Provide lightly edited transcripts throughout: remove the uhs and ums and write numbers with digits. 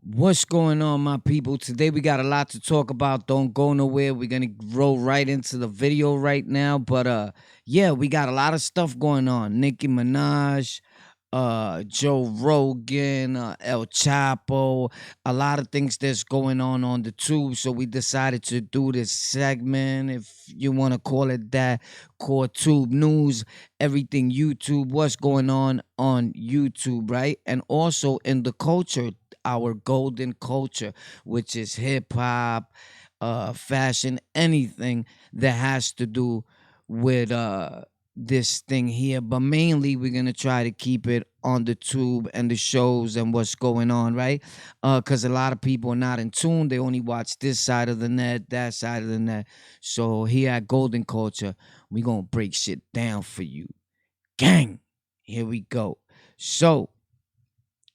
What's going on, my people? Today we got a lot to talk about. Don't go nowhere. We're gonna roll right into the video right now. But yeah, we got a lot of stuff going on. Nicki Minaj, Joe Rogan, El Chapo, a lot of things that's going on the tube. So we decided to do this segment, if you want to call it that, called Tube News, everything YouTube, what's going on YouTube, right? And also in the culture, our golden culture, which is hip hop, fashion, anything that has to do with this thing here. But mainly, we're gonna try to keep it on the tube and the shows and what's going on, right? Because a lot of people are not in tune. They only watch this side of the net, that side of the net. So here at Golden Culture, we gonna break shit down for you, gang. Here we go. So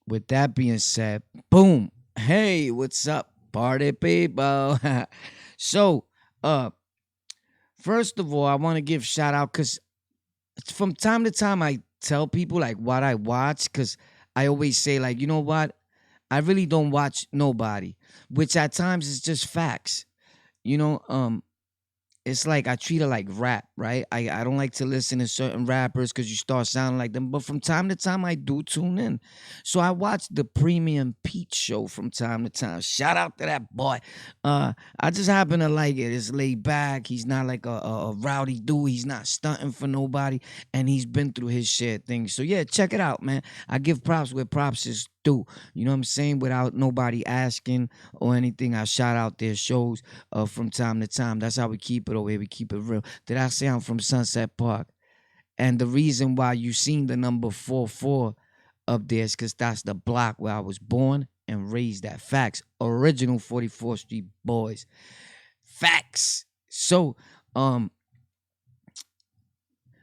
with that being said, boom. Hey, what's up, party people? So, uh, first of all, I want to give shout out because from time to time I tell people like what I watch because I always say like, you know what? I really don't watch nobody, which at times is just facts. You know, it's like I treat it like rap, right? I don't like to listen to certain rappers because you start sounding like them. But from time to time, I do tune in. So I watch the Premium Pete show from time to time. Shout out to that boy. I just happen to like it. It's laid back. He's not like a rowdy dude. He's not stunting for nobody, and he's been through his share things. So yeah, check it out, man. I give props where props is due. You know what I'm saying? Without nobody asking or anything, I shout out their shows from time to time. That's how we keep it over here. We keep it real. Did I say I'm from Sunset Park? And the reason why you seen the number 44 up there is because that's the block where I was born and raised at. Facts. Original 44th Street boys. Facts. So,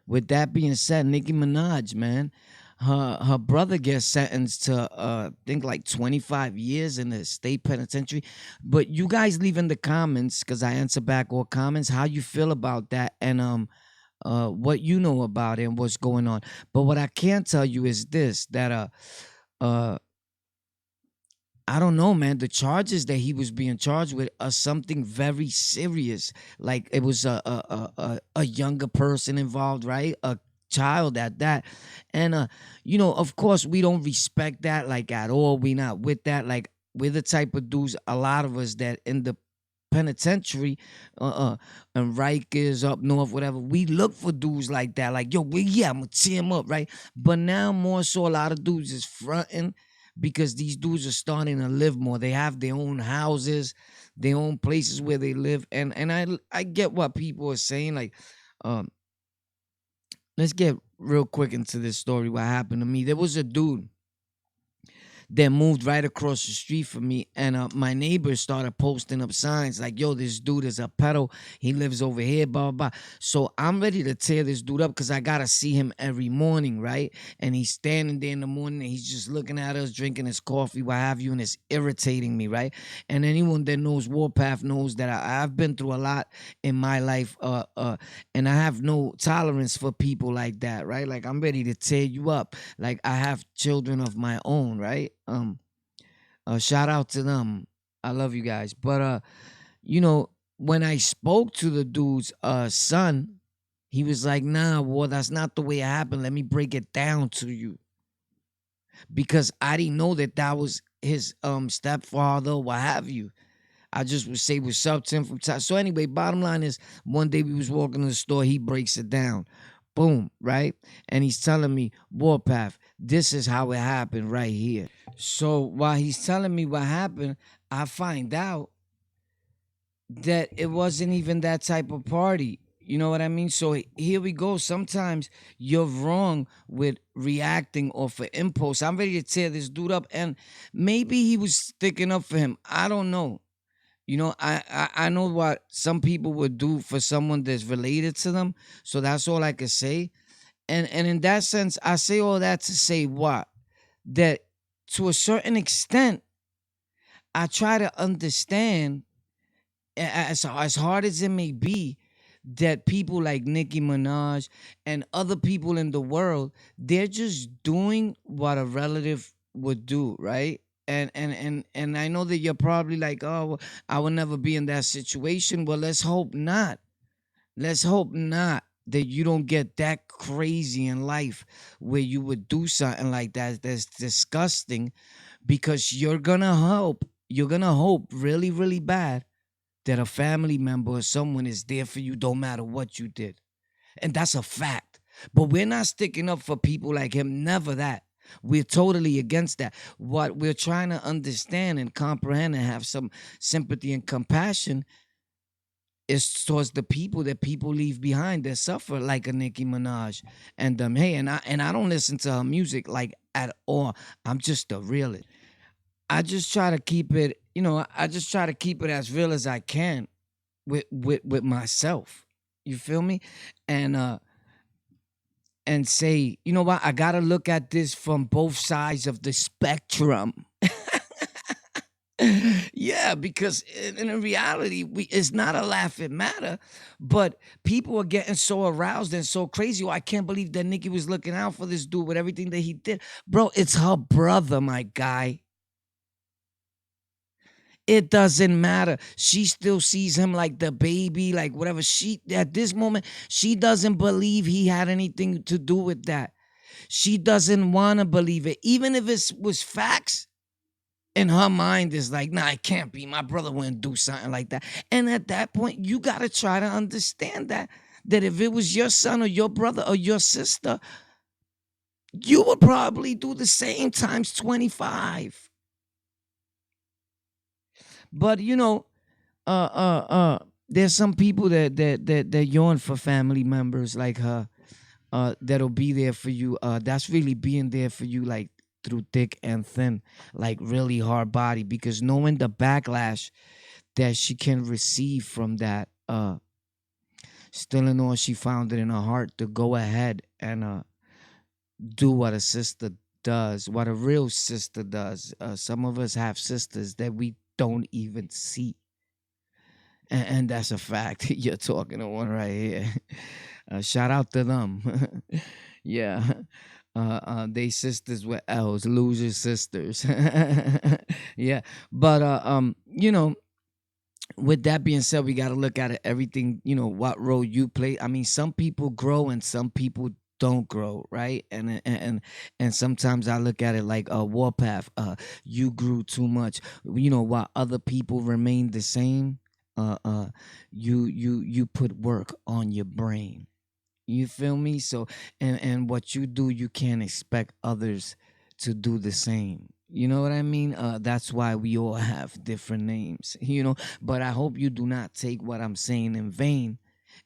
with that being said, Nicki Minaj, man, her brother gets sentenced to I think like 25 years in the state penitentiary. But you guys leave in the comments because I answer back all comments how you feel about that and what you know about it and what's going on. But what I can tell you is this that uh I don't know, man. The charges that he was being charged with are something very serious. Like it was a younger person involved, right? A child at that, and you know, of course, we don't respect that like at all. We not with that. Like we're the type of dudes. A lot of us that in the penitentiary, and Rikers up north, whatever. We look for dudes like that. Like yo, yeah, I'm gonna tear him up, right? But now more so, a lot of dudes is fronting because these dudes are starting to live more. They have their own houses, their own places where they live, and I get what people are saying. Like, um, let's get real quick into this story. What happened to me? There was a dude that moved right across the street from me. And my neighbors started posting up signs like, yo, this dude is a pedo. He lives over here, blah, blah, blah. So I'm ready to tear this dude up because I got to see him every morning, right? And he's standing there in the morning and he's just looking at us, drinking his coffee, what have you, and it's irritating me, right? And anyone that knows Warpath knows that I've been through a lot in my life, and I have no tolerance for people like that, right? Like I'm ready to tear you up. Like I have children of my own, right? Shout out to them. I love you guys. But you know, when I spoke to the dude's son, he was like, nah, well, that's not the way it happened. Let me break it down to you. Because I didn't know that that was his stepfather, what have you. I just would say what's up to him from time. So anyway, bottom line is one day we was walking to the store, he breaks it down. Boom, right? And he's telling me, Warpath, this is how it happened right here. So while he's telling me what happened, I find out that it wasn't even that type of party. You know what I mean? So here we go. Sometimes you're wrong with reacting off of impulse. I'm ready to tear this dude up. And maybe he was sticking up for him. I don't know. You know, I know what some people would do for someone that's related to them. So that's all I could say. And in that sense, I say all that to say what? That to a certain extent, I try to understand as hard as it may be that people like Nicki Minaj and other people in the world, they're just doing what a relative would do, right? And I know that you're probably like, oh, well, I will never be in that situation. Well, let's hope not. Let's hope not that you don't get that crazy in life where you would do something like that that's disgusting, because you're gonna hope really, really bad that a family member or someone is there for you no matter what you did. And that's a fact. But we're not sticking up for people like him. Never that. We're totally against that. What we're trying to understand and comprehend and have some sympathy and compassion is towards the people that people leave behind that suffer, like a Nicki Minaj. And hey, and I don't listen to her music like at all. I'm just a realist. I just try to keep it, I just try to keep it as real as I can with myself. You feel me? And and say, you know what, I gotta look at this from both sides of the spectrum. Yeah, because in reality, it's not a laughing matter, but people are getting so aroused and so crazy. Oh, I can't believe that Nikki was looking out for this dude with everything that he did. Bro, it's her brother, my guy. It doesn't matter. She still sees him like the baby, like whatever. She, at this moment, she doesn't believe he had anything to do with that. She doesn't want to believe it. Even if it was facts, in her mind is like, nah, it can't be. My brother wouldn't do something like that. And at that point, you got to try to understand that if it was your son or your brother or your sister, you would probably do the same times 25. But there's some people that yearn for family members like her, that'll be there for you. That's really being there for you, like through thick and thin, like really hard body, because knowing the backlash that she can receive from that, still in all, she found it in her heart to go ahead and do what a sister does, what a real sister does. Some of us have sisters that we don't even see. And that's a fact. You're talking to one right here. Shout out to them. Yeah. They sisters with L's, loser sisters. Yeah. But with that being said, we got to look at it, everything, what role you play. I mean, some people grow and some people don't grow, right? And sometimes I look at it like a warpath. You grew too much, while other people remain the same. You put work on your brain. You feel me? So, and what you do, you can't expect others to do the same. You know what I mean? That's why we all have different names, But I hope you do not take what I'm saying in vain,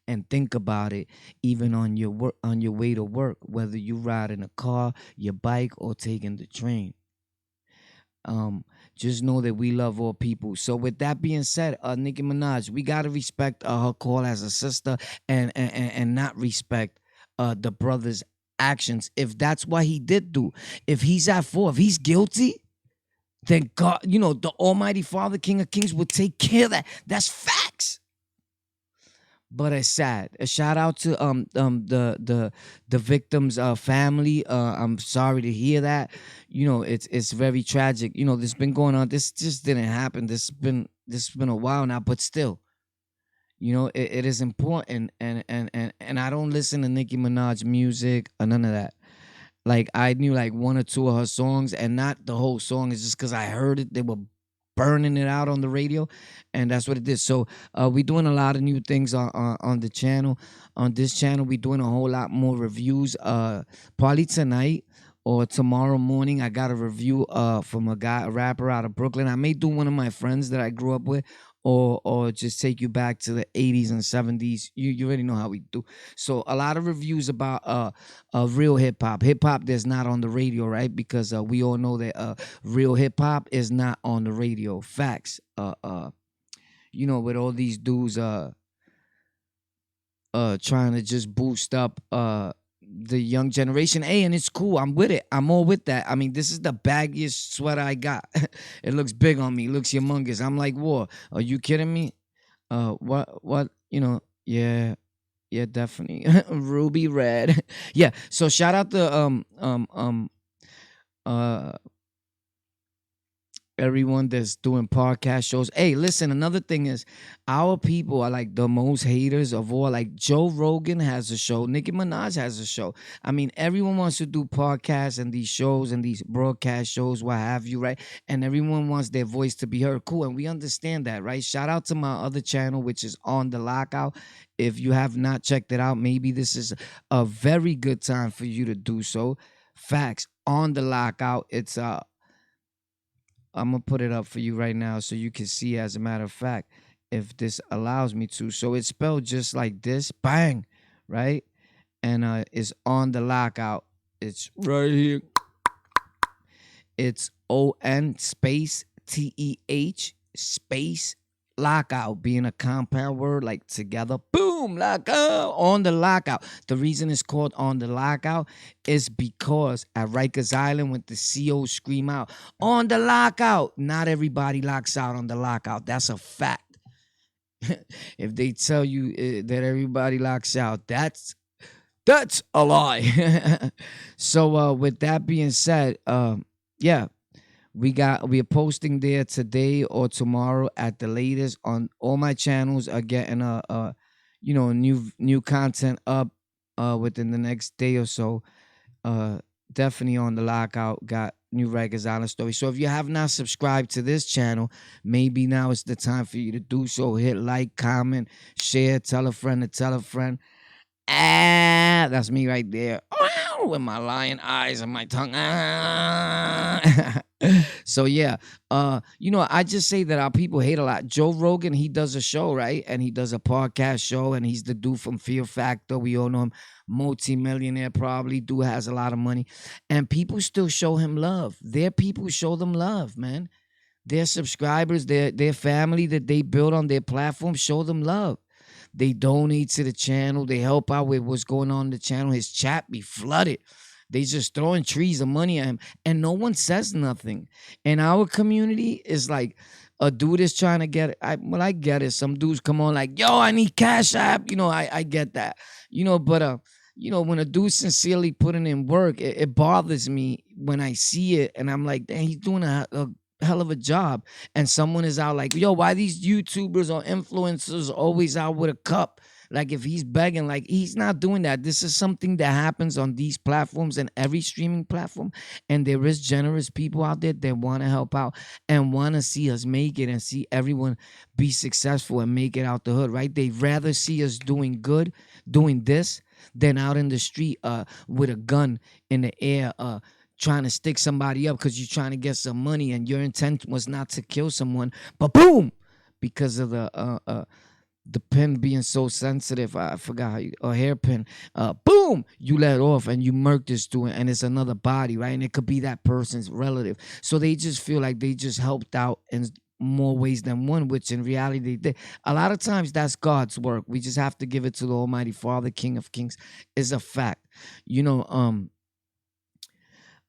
and think about it even on your work, on your way to work, whether you ride in a car, your bike, or taking the train. Um, just know that we love all people. So with that being said, Nicki Minaj, we gotta respect her call as a sister, and not respect the brother's actions. If that's what he did do, if he's at fault, if he's guilty, then God, the Almighty Father, King of Kings, will take care of that. That's facts. But it's sad. A shout out to the victim's family. I'm sorry to hear that. It's very tragic. This been going on. This just didn't happen. This has been a while now, but still, it is important. And I don't listen to Nicki Minaj music or none of that. Like, I knew like one or two of her songs, and not the whole song. It's just because I heard it. They were burning it out on the radio, and that's what it did. So we're doing a lot of new things on the channel. On this channel, we're doing a whole lot more reviews. Probably tonight or tomorrow morning, I got a review from a rapper out of Brooklyn. I may do one of my friends that I grew up with, or just take you back to the 80s and 70s. You already know how we do. So a lot of reviews about real hip hop. Hip hop that's not on the radio, right? Because we all know that real hip hop is not on the radio. Facts. With all these dudes trying to just boost up the young generation. Hey, and it's cool. I'm with it. I'm all with that. I mean, this is the baggiest sweater I got. It looks big on me. It looks humongous. I'm like, whoa, are you kidding me? What, yeah, yeah, definitely. Ruby red. Yeah. So shout out to uh everyone that's doing podcast shows. Hey, listen, another thing is our people are like the most haters of all. Like Joe Rogan has a show, Nicki Minaj has a show. I mean, everyone wants to do podcasts and these shows and these broadcast shows, what have you, right? And everyone wants their voice to be heard. Cool, and we understand that, right? Shout out to my other channel, which is On the Lockout. If you have not checked it out, maybe this is a very good time for you to do so. Facts. On the Lockout. It's I'm gonna put it up for you right now so you can see, as a matter of fact, if this allows me to. So it's spelled just like this, bang, right? And it's On the Lockout. It's right here. It's ON space TEH space lockout, being a compound word like together. Boom, lockout, On the Lockout. The reason it's called On the Lockout is because at Rikers Island, when the COs scream out, On the Lockout, not everybody locks out on the lockout. That's a fact. If they tell you that everybody locks out, that's a lie. So with that being said, yeah, we are posting there today or tomorrow at the latest. On all my channels are getting new content up within the next day or so. Definitely On the Lockout got new Rikers Island stories. So if you have not subscribed to this channel, maybe now is the time for you to do so. Hit like, comment, share, tell a friend to tell a friend. Ah, that's me right there. With my lion eyes and my tongue. Ah. So yeah, I just say that our people hate a lot. Joe Rogan, he does a show, right? And he does a podcast show, and he's the dude from Fear Factor. We all know him, multi-millionaire, probably. Dude has a lot of money. And people still show him love. Their people show them love, man. Their subscribers, their family that they build on their platform, show them love. They donate to the channel. They help out with what's going on in the channel. His chat be flooded. They just throwing trees of money at him, and no one says nothing. And our community is like, a dude is trying to get it. I get it. Some dudes come on like, yo, I need Cash App. I get that. But when a dude sincerely putting in work, it bothers me when I see it, and I'm like, dang, he's doing a hell of a job. And someone is out like, yo, why these YouTubers or influencers always out with a cup? Like, if he's begging, like, he's not doing that. This is something that happens on these platforms and every streaming platform. And there is generous people out there that want to help out and want to see us make it and see everyone be successful and make it out the hood, right? They'd rather see us doing good, doing this, than out in the street with a gun in the air, trying to stick somebody up because you're trying to get some money and your intent was not to kill someone, but boom, because of the pen being so sensitive, I forgot how a hairpin, boom, you let off and you murk this dude, and it's another body, right? And it could be that person's relative. So they just feel like they just helped out in more ways than one, which in reality they did. A lot of times that's God's work. We just have to give it to the Almighty Father, King of Kings. Is a fact.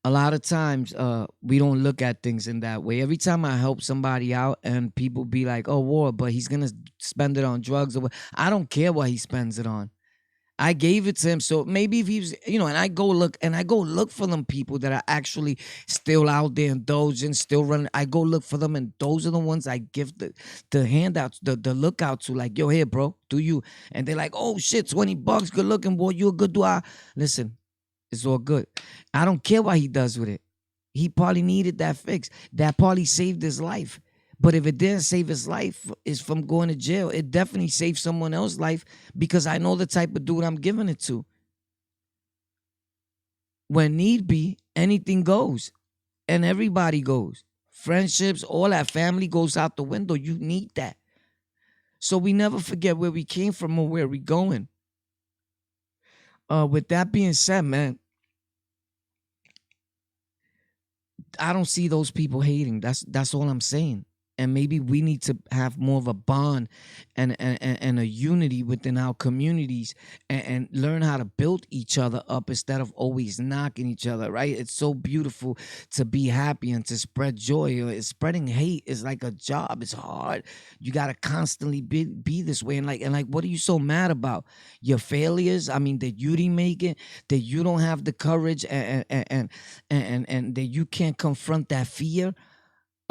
A lot of times we don't look at things in that way. Every time I help somebody out and people be like, oh, war, but he's going to spend it on drugs. I don't care what he spends it on. I gave it to him. So maybe if he's, and I go look for them people that are actually still out there indulging, still running. I go look for them. And those are the ones I give the handouts, the lookout to, like, yo, here, bro, do you? And they're like, oh shit, $20, good looking, boy. You a good dude. Listen, it's all good. I don't care what he does with it. He probably needed that fix. That probably saved his life. But if it didn't save his life, is from going to jail. It definitely saved someone else's life because I know the type of dude I'm giving it to. When need be, anything goes. And everybody goes. Friendships, all that family goes out the window. You need that. So we never forget where we came from or where we going. With that being said, man, I don't see those people hating. That's all I'm saying. And maybe we need to have more of a bond and a unity within our communities and learn how to build each other up instead of always knocking each other, right? It's so beautiful to be happy and to spread joy. Spreading hate is like a job. It's hard. You got to constantly be this way. And like, what are you so mad about? Your failures? I mean, that you didn't make it, that you don't have the courage and that you can't confront that fear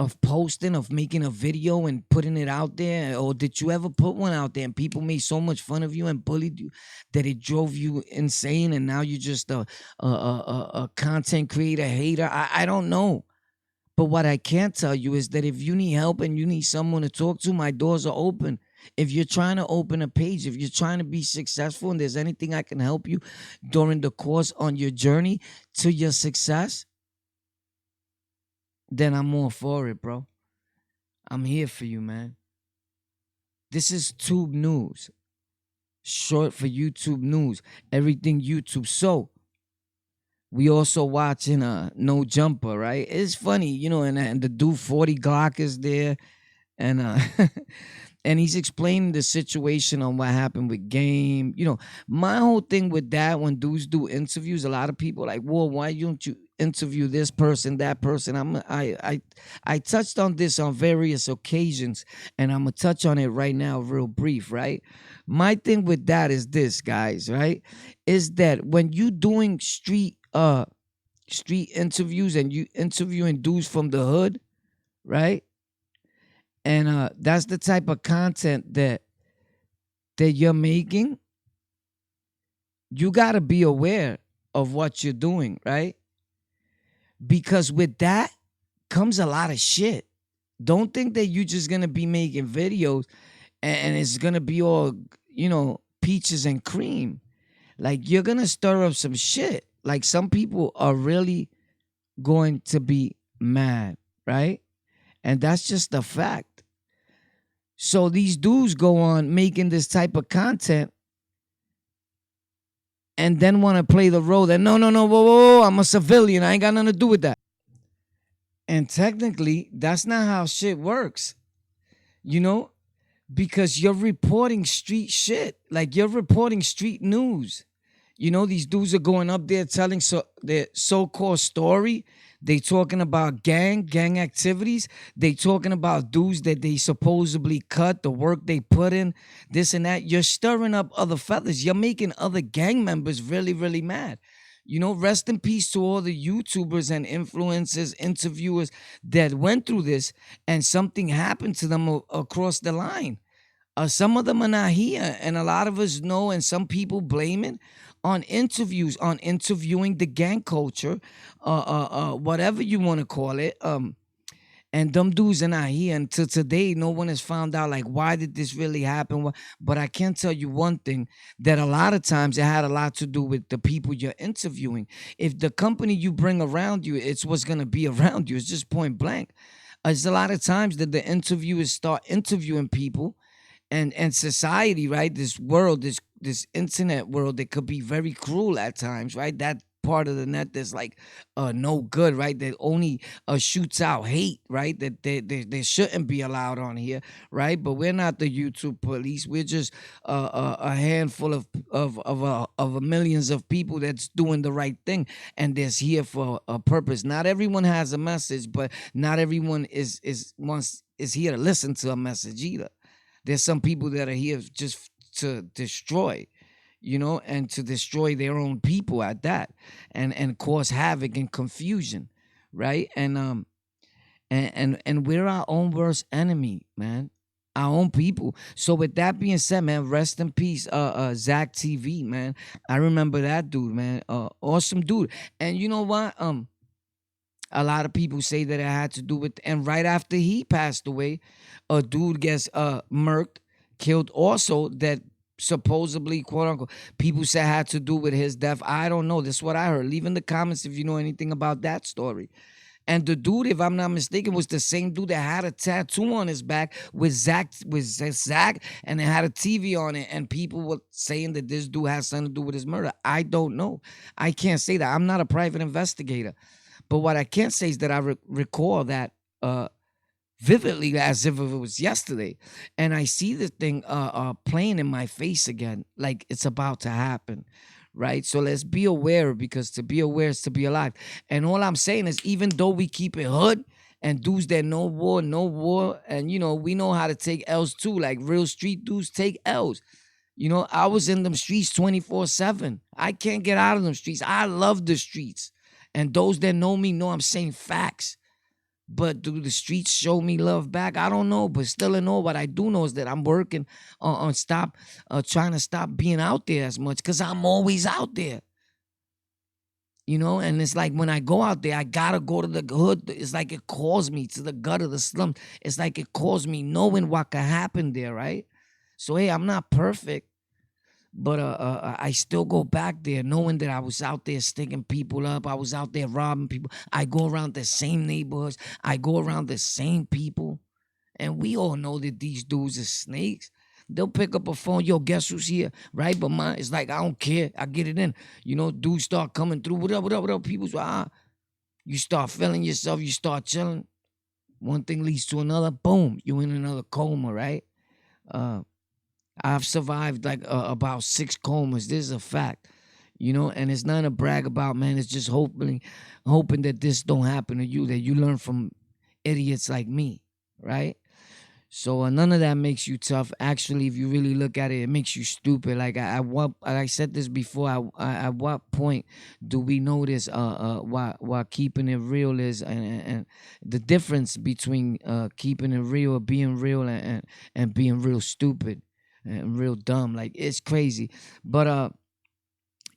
of posting, of making a video and putting it out there? Or did you ever put one out there and people made so much fun of you and bullied you that it drove you insane and now you're just a content creator hater? I don't know. But what I can tell you is that if you need help and you need someone to talk to, my doors are open. If you're trying to open a page, if you're trying to be successful and there's anything I can help you during the course on your journey to your success, then I'm all for it, bro. I'm here for you, man. This is Tube News, short for YouTube News. Everything YouTube. So we also watching No Jumper, right? It's funny, and the dude 40 Glock is there, and and he's explaining the situation on what happened with Game. My whole thing with that, when dudes do interviews, a lot of people are like, "Whoa, why don't you interview this person, that person?" I touched on this on various occasions, and I'm gonna touch on it right now, real brief, right? My thing with that is this, guys, right? Is that when you doing street interviews and you interviewing dudes from the hood, right? And that's the type of content that you're making. You got to be aware of what you're doing, right? Because with that comes a lot of shit. Don't think that you're just gonna be making videos and it's gonna be all, peaches and cream. Like, you're gonna stir up some shit. Like, some people are really going to be mad, right? And that's just a fact. So these dudes go on making this type of content and then want to play the role that no, whoa, whoa, whoa, I'm a civilian. I ain't got nothing to do with that. And technically, that's not how shit works, you know, because you're reporting street shit. Like, you're reporting street news. These dudes are going up there telling their so-called story. They talking about gang activities. They talking about dudes that they supposedly cut, the work they put in, this and that. You're stirring up other feathers. You're making other gang members really, really mad. Rest in peace to all the YouTubers and influencers, interviewers that went through this and something happened to them across the line. Some of them are not here, and a lot of us know, and some people blame it on interviews, on interviewing the gang culture, whatever you want to call it. And them dudes are not here until today. No one has found out, like, why did this really happen? But I can tell you one thing, that a lot of times it had a lot to do with the people you're interviewing. If the company you bring around you, it's what's going to be around you. It's just point blank. It's a lot of times that the interviewers start interviewing people and society, right? This world, this internet world that could be very cruel at times, right? That part of the net that's like no good, right? That only shoots out hate, right? That they shouldn't be allowed on here, right? But we're not the YouTube police. We're just a handful of millions of people that's doing the right thing and that's here for a purpose. Not everyone has a message, but not everyone is here to listen to a message either. There's some people that are here just to destroy, and to destroy their own people at that, and cause havoc and confusion, right? And we're our own worst enemy, man. Our own people. So with that being said, man, rest in peace, Zach TV, man. I remember that dude, man. Awesome dude. And you know what? A lot of people say that it had to do with, and right after he passed away, a dude gets murked, killed also, that supposedly, quote unquote, people say had to do with his death. I don't know. This is what I heard. Leave in the comments if you know anything about that story. And the dude, if I'm not mistaken, was the same dude that had a tattoo on his back with Zach, and it had a TV on it, and people were saying that this dude has something to do with his murder. I don't know. I can't say that. I'm not a private investigator. But what I can say is that I recall that vividly, as if it was yesterday. And I see this thing playing in my face again, like it's about to happen, right? So let's be aware, because to be aware is to be alive. And all I'm saying is, even though we keep it hood and dudes that no war, and, we know how to take L's too, like real street dudes take L's. I was in them streets 24/7. I can't get out of them streets. I love the streets. And those that know me know I'm saying facts. But do the streets show me love back? I don't know. But still in all, what I do know is that I'm working on stop trying to stop being out there as much because I'm always out there. And it's like when I go out there, I gotta go to the hood. It's like it calls me to the gut of the slum. It's like it calls me knowing what could happen there, right? So hey, I'm not perfect, but I still go back there knowing that I was out there sticking people up. I was out there robbing people. I go around the same neighborhoods. I go around the same people. And we all know that these dudes are snakes. They'll pick up a phone, yo, guess who's here, right? But mine, it's like, I don't care. I get it in. Dudes start coming through. What up, what up, what up? People, you start feeling yourself. You start chilling. One thing leads to another. Boom, you in another coma, right? Uh, I've survived like about 6 comas. This is a fact, and it's not a brag about, man. It's just hoping that this don't happen to you, that you learn from idiots like me, right? So none of that makes you tough. Actually, if you really look at it, it makes you stupid. Like I said this before. At what point do we notice what keeping it real is, and the difference between keeping it real, being real, and being real stupid and real dumb? Like it's crazy. But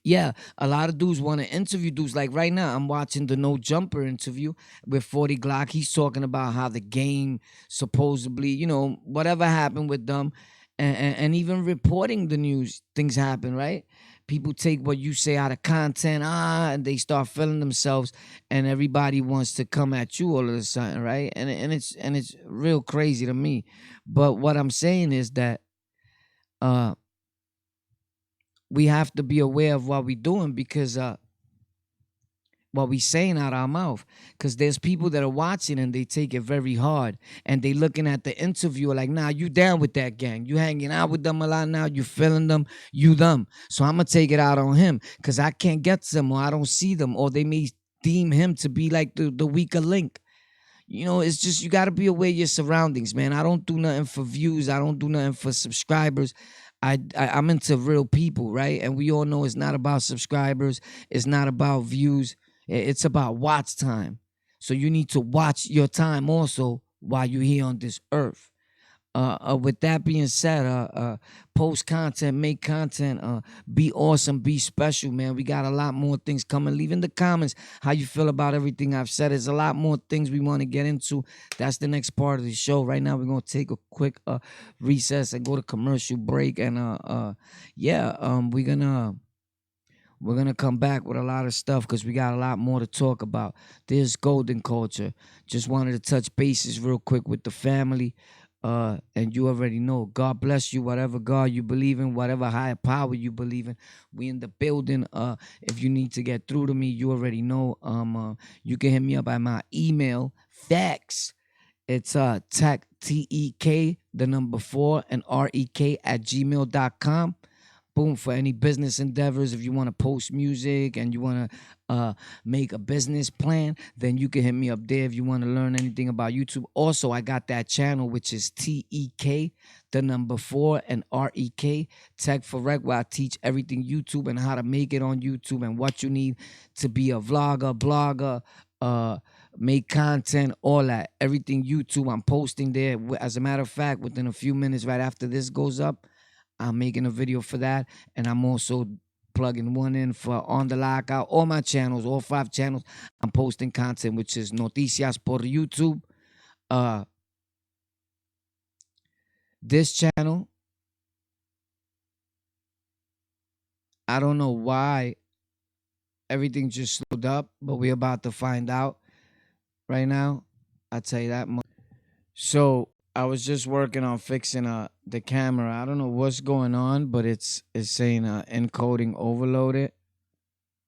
yeah, a lot of dudes want to interview dudes. Like right now, I'm watching the No Jumper interview with 40 Glock. He's talking about how the game supposedly, whatever happened with them, and even reporting the news, things happen, right? People take what you say out of content, and they start feeling themselves, and everybody wants to come at you all of a sudden, right? And it's real crazy to me. But what I'm saying is that uh we have to be aware of what we're doing, because what we saying out our mouth, because there's people that are watching and they take it very hard, and they looking at the interviewer like, nah, you down with that gang, you hanging out with them a lot now, you feeling them, you them, so I'm gonna take it out on him because I can't get to them, or I don't see them, or they may deem him to be like the weaker link. It's just you got to be aware of your surroundings, man. I don't do nothing for views. I don't do nothing for subscribers. I'm into real people, right? And we all know it's not about subscribers. It's not about views. It's about watch time. So you need to watch your time also while you're here on this earth. With that being said, post content, make content, be awesome, be special, man. We got a lot more things coming. Leave in the comments how you feel about everything I've said. There's a lot more things we want to get into. That's the next part of the show. Right now, we're gonna take a quick recess and go to commercial break, and yeah, we're gonna come back with a lot of stuff because we got a lot more to talk about. There's golden culture. Just wanted to touch bases real quick with the family. And you already know. God bless you, whatever God you believe in, whatever higher power you believe in. We in the building. If you need to get through to me, you already know. You can hit me up at my email, fax. It's tech TEK, the number 4 and REK at gmail.com. Boom, for any business endeavors. If you want to post music and you want to make a business plan, then you can hit me up there. If you want to learn anything about YouTube, also I got that channel, which is TEK, the number 4 and REK, Tech for Rec, where I teach everything YouTube and how to make it on YouTube and what you need to be a vlogger, blogger, make content, all that, everything YouTube. I'm posting there. As a matter of fact, within a few minutes right after this goes up, I'm making a video for that, and I'm also plugging one in for On the Lockout. All my channels, all 5 channels, I'm posting content, which is Noticias por YouTube. This channel, I don't know why everything just slowed up, but we're about to find out right now. I'll tell you that much. So I was just working on fixing the camera. I don't know what's going on, but it's saying encoding overloaded.